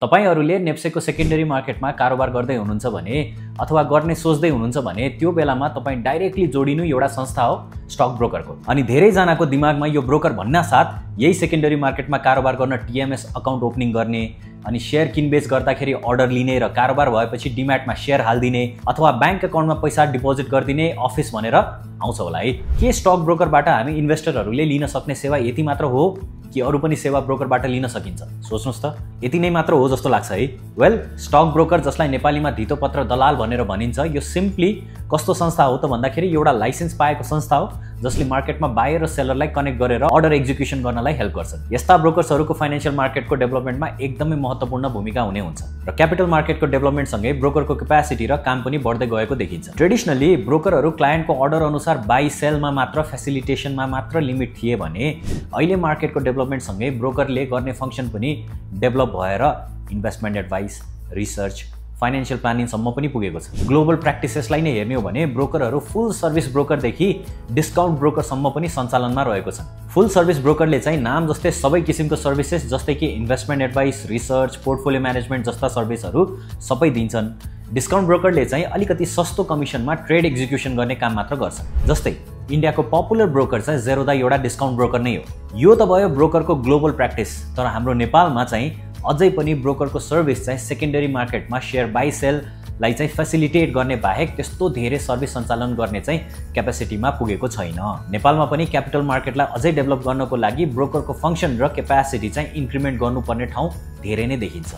तपाईहरुले नेप्सेको सेकेन्डरी मार्केटमा कारोबार गर्दै हुनुहुन्छ भने अथवा गर्ने सोच्दै हुनुहुन्छ भने त्यो बेलामा तपाई डाइरेक्टली जोडिनु एउटा संस्था हो स्टक ब्रोकरको। अनि धेरै जनाको दिमागमा यो ब्रोकर भन्ना साथ यही सेकेन्डरी मार्केटमा कारोबार गर्न टीएमएस अकाउन्ट ओपनिङ गर्ने अनि शेयर किनबेच गर्दाखेरि अर्डर लिने र कारोबार भएपछि डिम्याटमा शेयर हाल्दिने अथवा बैंक अकाउन्टमा पैसा डिपोजिट गर्दिने अफिस भनेर आउँछ होला है। के स्टक ब्रोकरबाट हामी इन्भेस्टरहरूले लिन सक्ने सेवा यति मात्र हो कि अरु पनि सेवा ब्रोकरबाट लिन सकिन्छ? सोच्नुस् त, यति नै मात्र हो जस्तो लाग्छ है। वेल, स्टक ब्रोकर जसलाई नेपालीमा धितोपत्र दलाल भनेर भनिन्छ, यो सिम्पली कस्तो संस्था हो त भन्दाखेरि एउटा लाइसेन्स पाएको संस्था हो जसले मार्केटमा बायर र सेलरलाई कनेक्ट गरेर अर्डर एक्जिक्युसन गर्नलाई हेल्प गर्छन्। यस्ता ब्रोकर्सहरूको फाइनान्शियल मार्केटको डेभलपमेन्टमा एकदमै महत्त्वपूर्ण भूमिका हुने हुन्छ र क्यापिटल मार्केटको डेभलपमेन्ट सँगै ब्रोकरको क्यापेसिटी र काम पनि बढ्दै गएको देखिन्छ। ट्रेडिसनली ब्रोकरहरू क्लायन्टको अर्डर अनुसार बाई सेलमा मात्र फेसिलिटेसनमा मात्र लिमिट थिए भने अहिले मार्केटको डेभलपमेन्ट सँगै ब्रोकरले गर्ने फंक्सन पनि डेभलप भएर इन्भेस्टमेन्ट एडभाइस, रिसर्च, फाइनान्शियल प्लानिङसम्म पनि पुगेको छ। ग्लोबल प्र्याक्टिसेसलाई नै हेर्ने हो भने ब्रोकरहरू फुल सर्भिस ब्रोकरदेखि डिस्काउन्ट ब्रोकरसम्म पनि सञ्चालनमा रहेको छन्। फुल सर्भिस ब्रोकरले चाहिँ नाम जस्तै सबै किसिमको सर्भिसेस जस्तै कि investment advice, research, portfolio management जस्ता सर्भिसहरू सबै दिन्छन्। डिस्काउन्ट ब्रोकरले चाहिँ अलिकति सस्तो कमिसनमा ट्रेड एक्जिक्युसन गर्ने काम मात्र गर्छ। जस्तै इन्डियाको पपुलर ब्रोकर चाहिँ जेरोदा एउटा डिस्काउन्ट ब्रोकर नै हो। यो त भयो ब्रोकरको ग्लोबल प्र्याक्टिस, तर हाम्रो नेपालमा चाहिँ अझै पनि ब्रोकरको सर्भिस चाहिँ सेकेन्डरी मार्केटमा शेयर बाई सेललाई चाहिँ फेसिलिटेट गर्ने बाहेक त्यस्तो धेरै सर्भिस सञ्चालन गर्ने चाहिँ क्यापेसिटीमा पुगेको छैन। नेपालमा पनि क्यापिटल मार्केटलाई अझै डेभलप गर्नको लागि ब्रोकरको फंक्सन र क्यापेसिटी चाहिँ इन्क्रिमेन्ट गर्नुपर्ने ठाउँ धेरै नै देखिन्छ।